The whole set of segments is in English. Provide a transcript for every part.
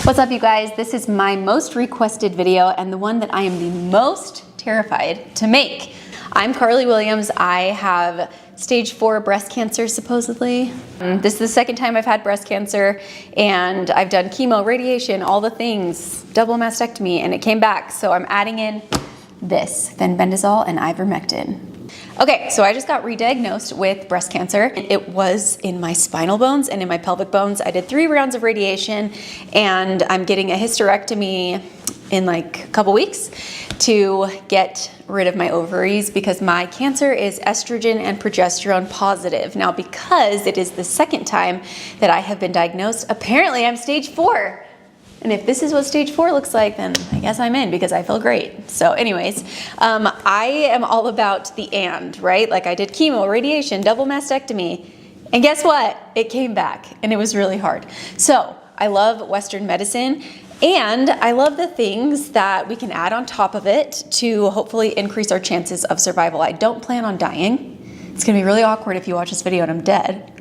What's up, you guys? This is my most requested video and the one that I am the most terrified to make. I'm Carly Williams. I have stage 4 breast cancer, supposedly. This is the second time I've had breast cancer, and I've done chemo, radiation, all the things, double mastectomy, and it came back. So I'm adding in this, Fenbendazole and Ivermectin. Okay, so I just got re-diagnosed with breast cancer. It was in my spinal bones and in my pelvic bones. I did 3 rounds of radiation, and I'm getting a hysterectomy in like a couple weeks to get rid of my ovaries because my cancer is estrogen and progesterone positive. Now, because it is the second time that I have been diagnosed, apparently I'm stage 4. And if this is what stage 4 looks like, then I guess I'm in because I feel great. So anyways, I am all about the and, right? Like I did chemo, radiation, double mastectomy, and guess what? It came back and it was really hard. So I love Western medicine, and I love the things that we can add on top of it to hopefully increase our chances of survival. I don't plan on dying. It's gonna be really awkward if you watch this video and I'm dead.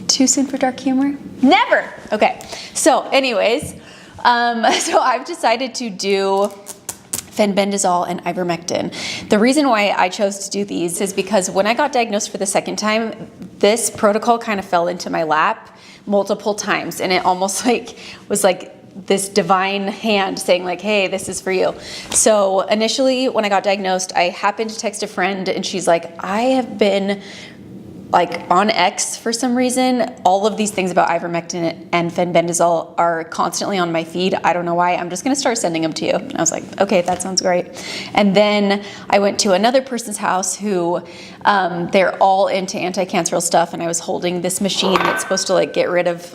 Too soon for dark humor? Never! Okay, so anyways, so I've decided to do Fenbendazole and Ivermectin. The reason why I chose to do these is because when I got diagnosed for the second time, this protocol kind of fell into my lap multiple times, and it almost like was like this divine hand saying like, hey, this is for you. So initially when I got diagnosed, I happened to text a friend and she's like, I have been like on X for some reason. All of these things about Ivermectin and Fenbendazole are constantly on my feed. I don't know why. I'm just gonna start sending them to you. And I was like, okay, that sounds great. And then I went to another person's house who they're all into anti-cancerous stuff, and I was holding this machine that's supposed to like get rid of,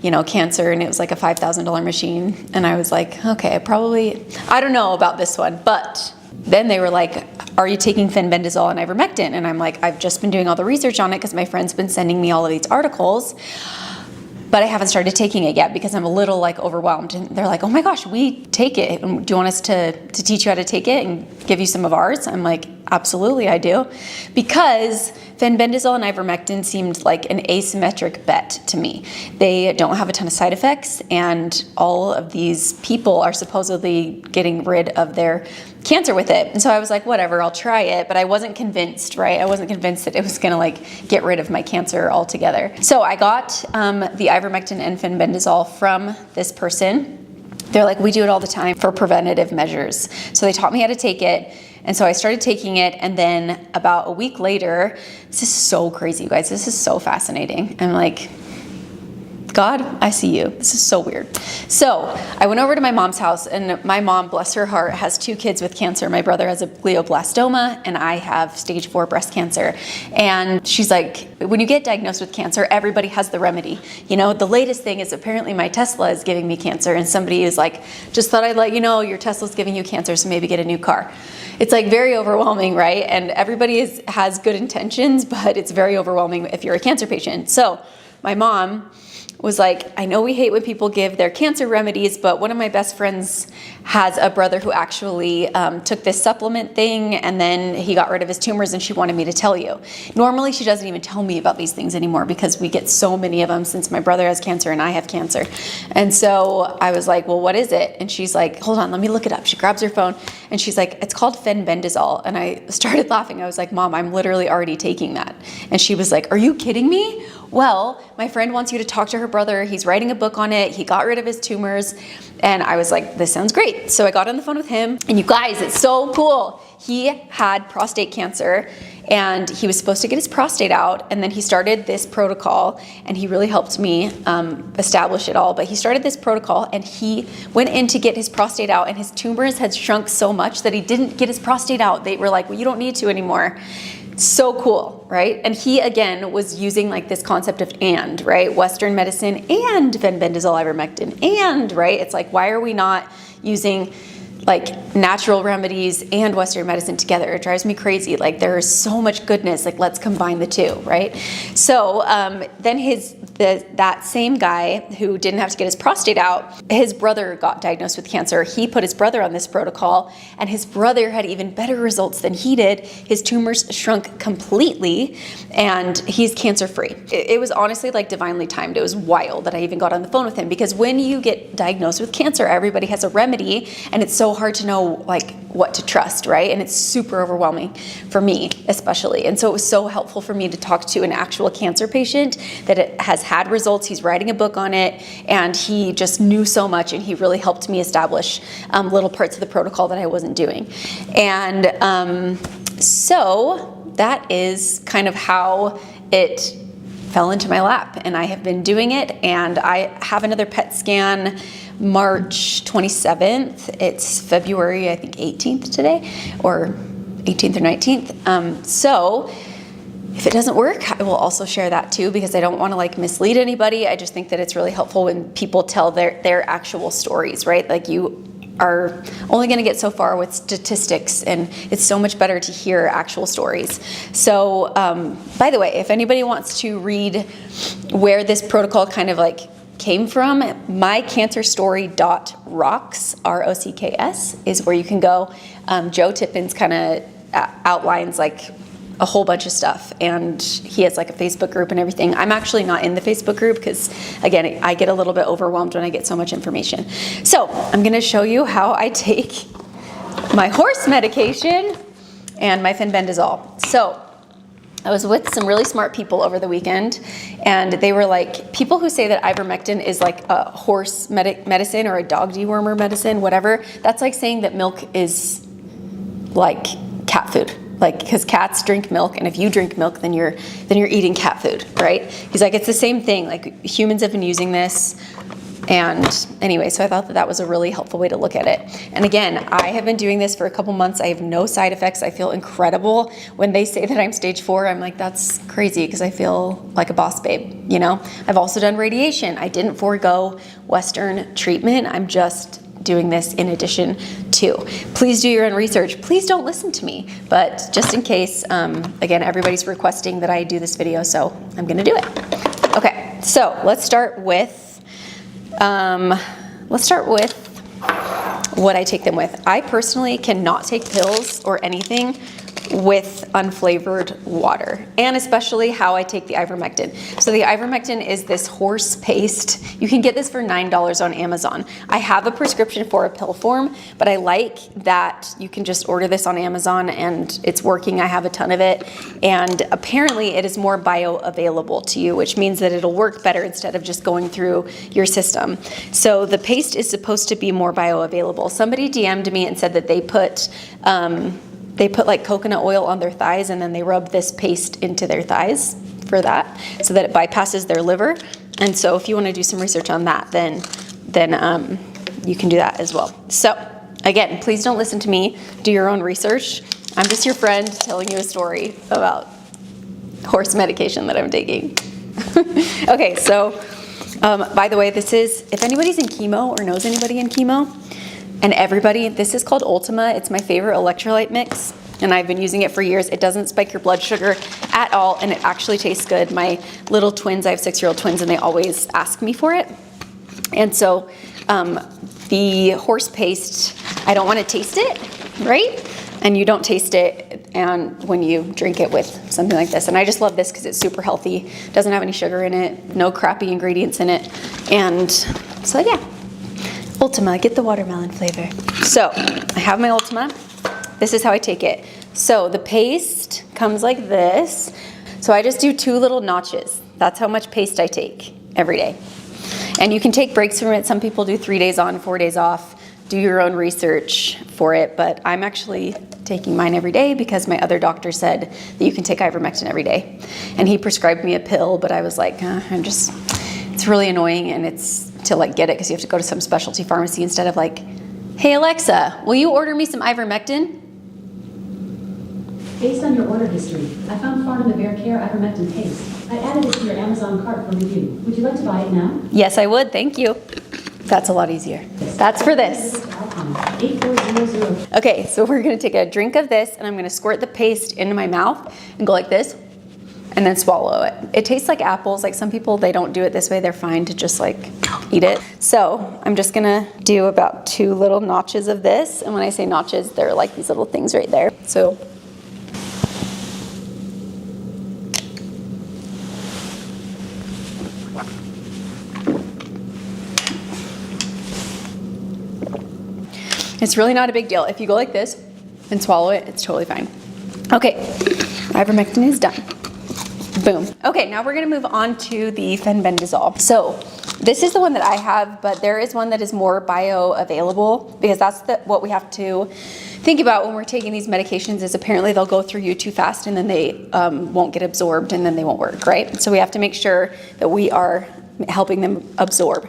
you know, cancer, and it was like a $5,000 machine. And I was like, okay, I don't know about this one, but then they were like, are you taking Fenbendazole and Ivermectin? And I'm like, I've just been doing all the research on it because my friend's been sending me all of these articles, but I haven't started taking it yet because I'm a little like overwhelmed. And they're like, oh my gosh, we take it. Do you want us to teach you how to take it and give you some of ours? I'm like, absolutely, I do. Because Fenbendazole and Ivermectin seemed like an asymmetric bet to me. They don't have a ton of side effects, and all of these people are supposedly getting rid of their cancer with it. And so I was like, whatever, I'll try it, but I wasn't convinced, right? I wasn't convinced that it was gonna like get rid of my cancer altogether. So I got the Ivermectin and Fenbendazole from this person. They're like, we do it all the time for preventative measures. So they taught me how to take it. And so I started taking it, and then about a week later, this is so crazy, you guys. This is so fascinating. I'm like, God, I see you. This is so weird. So I went over to my mom's house, and my mom, bless her heart, has 2 kids with cancer. My brother has a glioblastoma, and I have stage 4 breast cancer. And she's like, when you get diagnosed with cancer, everybody has the remedy. You know, the latest thing is apparently my Tesla is giving me cancer, and somebody is like, just thought I'd let you know your Tesla's giving you cancer, so maybe get a new car. It's like very overwhelming, right? And everybody has good intentions, but it's very overwhelming if you're a cancer patient. So my mom was like, I know we hate when people give their cancer remedies, but one of my best friends has a brother who actually took this supplement thing, and then he got rid of his tumors, and she wanted me to tell you. Normally, she doesn't even tell me about these things anymore because we get so many of them since my brother has cancer and I have cancer. And so I was like, well, what is it? And she's like, hold on, let me look it up. She grabs her phone and she's like, it's called Fenbendazole. And I started laughing. I was like, Mom, I'm literally already taking that. And she was like, are you kidding me? Well, my friend wants you to talk to her brother. He's writing a book on it. He got rid of his tumors. And I was like, this sounds great. So I got on the phone with him, and you guys, it's so cool. He had prostate cancer, and he was supposed to get his prostate out, and then he started this protocol, and he really helped me establish it all. But he started this protocol, and he went in to get his prostate out, and his tumors had shrunk so much that he didn't get his prostate out. They were like, well, you don't need to anymore. So cool, right? And he, again, was using like this concept of and, right? Western medicine and Fenbendazole, Ivermectin, and, right? It's like, why are we not using like natural remedies and Western medicine together. It drives me crazy. Like there is so much goodness, like let's combine the two, right? So then that same guy who didn't have to get his prostate out, his brother got diagnosed with cancer. He put his brother on this protocol, and his brother had even better results than he did. His tumors shrunk completely, and he's cancer-free. It was honestly like divinely timed. It was wild that I even got on the phone with him, because when you get diagnosed with cancer, everybody has a remedy, and it's so hard to know like what to trust, right? And it's super overwhelming for me, especially. And so it was so helpful for me to talk to an actual cancer patient that it has had results. He's writing a book on it, and he just knew so much, and he really helped me establish little parts of the protocol that I wasn't doing. And so that is kind of how it fell into my lap, and I have been doing it, and I have another PET scan March 27th. It's February, I think 18th today, or 18th or 19th. So if it doesn't work, I will also share that too, because I don't want to like mislead anybody. I just think that it's really helpful when people tell their actual stories, right? Like you are only going to get so far with statistics, and it's so much better to hear actual stories. So by the way, if anybody wants to read where this protocol kind of like came from, mycancerstory.rocks, ROCKS, is where you can go. Joe Tippins kind of outlines like a whole bunch of stuff, and he has like a Facebook group and everything. I'm actually not in the Facebook group because, again, I get a little bit overwhelmed when I get so much information. So I'm going to show you how I take my horse medication and my Fenbendazole. So I was with some really smart people over the weekend, and they were like, people who say that ivermectin is like a horse medicine or a dog dewormer medicine, whatever, that's like saying that milk is like cat food. Like, because cats drink milk, and if you drink milk, then you're eating cat food, right? He's like, it's the same thing. Like, humans have been using this. And anyway, so I thought that was a really helpful way to look at it. And again, I have been doing this for a couple months. I have no side effects. I feel incredible. When they say that I'm stage 4, I'm like, that's crazy, because I feel like a boss babe, you know? I've also done radiation. I didn't forego Western treatment. I'm just doing this in addition to. Please do your own research. Please don't listen to me. But just in case, again, everybody's requesting that I do this video, so I'm gonna do it. Okay, so let's start with what I take them with. I personally cannot take pills or anything with unflavored water, and especially how I take the ivermectin. So the ivermectin is this horse paste. You can get this for $9 on Amazon. I have a prescription for a pill form, but I like that you can just order this on Amazon and it's working. I have a ton of it, and apparently it is more bioavailable to you, which means that it'll work better instead of just going through your system. So the paste is supposed to be more bioavailable. Somebody DM'd me and said that they put like coconut oil on their thighs, and then they rub this paste into their thighs for that, so that it bypasses their liver. And so if you want to do some research on that, then you can do that as well. So again, please don't listen to me. Do your own research. I'm just your friend telling you a story about horse medication that I'm taking. Okay, so by the way, this is, if anybody's in chemo or knows anybody in chemo, and everybody, this is called Ultima. It's my favorite electrolyte mix, and I've been using it for years. It doesn't spike your blood sugar at all, and it actually tastes good. My little twins, I have 6-year-old twins, and they always ask me for it. And so the horse paste, I don't want to taste it, right? And you don't taste it and when you drink it with something like this. And I just love this because it's super healthy. Doesn't have any sugar in it, no crappy ingredients in it. And so yeah. Ultima, get the watermelon flavor. So I have my Ultima. This is how I take it. So the paste comes like this. So I just do 2 little notches. That's how much paste I take every day. And you can take breaks from it. Some people do 3 days on, 4 days off. Do your own research for it. But I'm actually taking mine every day because my other doctor said that you can take ivermectin every day. And he prescribed me a pill, but I was like, it's really annoying, and it's to like get it because you have to go to some specialty pharmacy instead of like, hey Alexa, will you order me some ivermectin? Based on your order history, I found Farm the Bear Care Ivermectin paste. I added it to your Amazon cart for review. Would you like to buy it now? Yes, I would. Thank you. That's a lot easier. That's for this. 8400. Okay, so we're gonna take a drink of this and I'm gonna squirt the paste into my mouth and go like this and then swallow it. It tastes like apples. Like some people, they don't do it this way. They're fine to just like eat it. So I'm just gonna do about 2 little notches of this. And when I say notches, they're like these little things right there. So it's really not a big deal. If you go like this and swallow it, it's totally fine. Okay, ivermectin is done. Boom. Okay, now we're gonna move on to the fenbendazole. So this is the one that I have, but there is one that is more bioavailable because that's what we have to think about when we're taking these medications is apparently they'll go through you too fast and then they won't get absorbed and then they won't work, right? So we have to make sure that we are helping them absorb.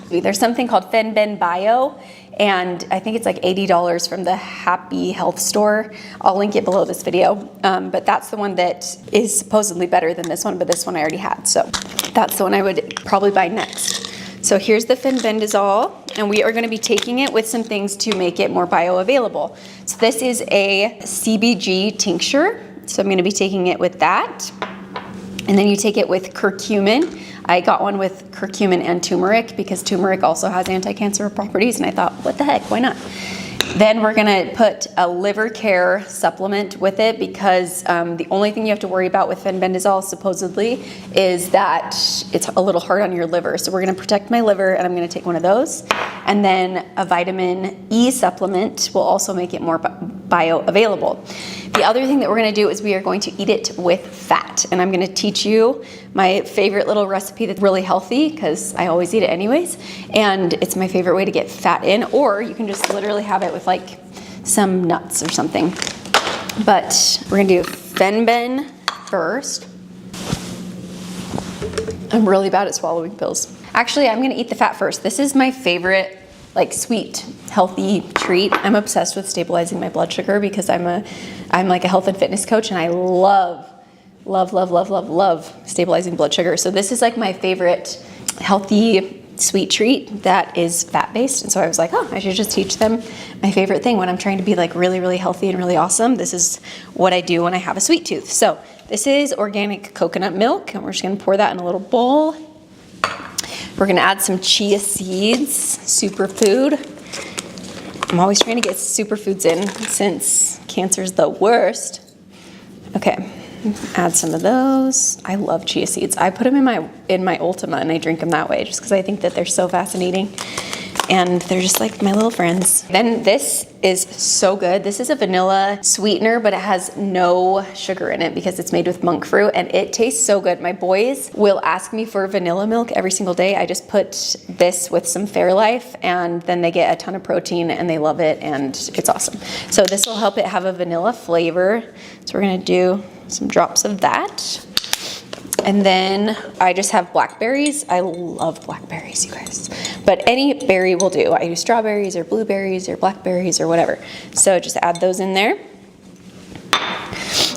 There's something called Fenbendazole, and I think it's like $80 from the Happy Health store. I'll link it below this video, but that's the one that is supposedly better than this one, but this one I already had, so that's the one I would probably buy next. So here's the Fenbendazole, and we are gonna be taking it with some things to make it more bioavailable. So this is a CBG tincture, so I'm gonna be taking it with that. And then you take it with curcumin. I got one with curcumin and turmeric because turmeric also has anti-cancer properties, and I thought, what the heck, why not? Then we're gonna put a liver care supplement with it because the only thing you have to worry about with fenbendazole supposedly is that it's a little hard on your liver. So we're gonna protect my liver and I'm gonna take one of those. And then a vitamin E supplement will also make it more bioavailable. The other thing that we're gonna do is we are going to eat it with fat. And I'm gonna teach you my favorite little recipe that's really healthy because I always eat it anyways. And it's my favorite way to get fat in, or you can just literally have it with like some nuts or something. But we're gonna do Fenben first. I'm really bad at swallowing pills. Actually, I'm gonna eat the fat first. This is my favorite like sweet, healthy treat. I'm obsessed with stabilizing my blood sugar because I'm like a health and fitness coach and I love stabilizing blood sugar. So this is like my favorite healthy sweet treat that is fat-based. And so I was like, oh, I should just teach them my favorite thing when I'm trying to be like really, really healthy and really awesome. This is what I do when I have a sweet tooth. So this is organic coconut milk and we're just gonna pour that in a little bowl. We're gonna add some chia seeds, superfood. I'm always trying to get superfoods in since cancer's the worst. Okay, add some of those. I love chia seeds. I put them in my Ultima and I drink them that way just because I think that they're so fascinating. And they're just like my little friends. Then this is so good. This is a vanilla sweetener, but it has no sugar in it because it's made with monk fruit and it tastes so good. My boys will ask me for vanilla milk every single day. I just put this with some Fairlife and then they get a ton of protein and they love it and it's awesome. So this will help it have a vanilla flavor. So we're gonna do some drops of that. And then I just have blackberries. I love blackberries, you guys. But any berry will do. I use strawberries or blueberries or blackberries or whatever. So just add those in there.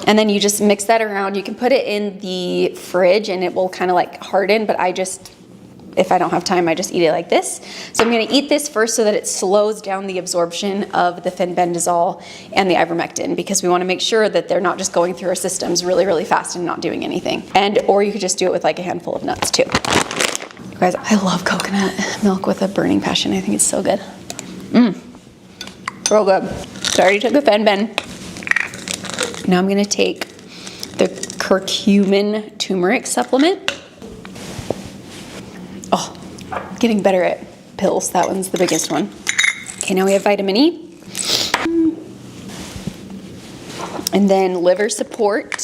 And then you just mix that around. You can put it in the fridge and it will kind of like harden, but if I don't have time, I just eat it like this. So I'm gonna eat this first so that it slows down the absorption of the fenbendazole and the ivermectin because we wanna make sure that they're not just going through our systems really, really fast and not doing anything. Or you could just do it with like a handful of nuts too. You guys, I love coconut milk with a burning passion. I think it's so good. Real good. So I already took the Fenben. Now I'm gonna take the curcumin turmeric supplement. Oh, getting better at pills. That one's the biggest one. Okay, now we have vitamin E. And then liver support.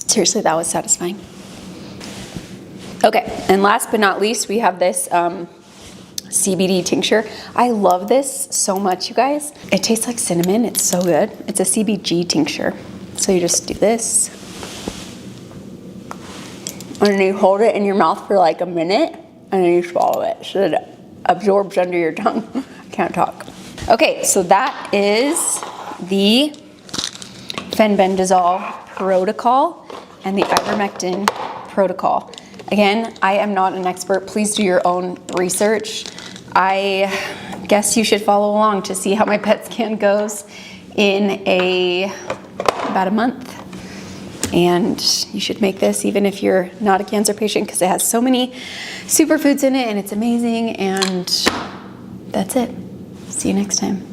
Seriously, that was satisfying. Okay, and last but not least, we have this CBD tincture. I love this so much, you guys. It tastes like cinnamon. It's so good. It's a CBG tincture. So you just do this. And then you hold it in your mouth for like a minute and then you swallow it so that it absorbs under your tongue. I can't talk. Okay, so that is the fenbendazole protocol and the ivermectin protocol. Again, I am not an expert. Please do your own research. I guess you should follow along to see how my PET scan goes in about a month. And you should make this even if you're not a cancer patient, because it has so many superfoods in it and it's amazing. And that's it. See you next time.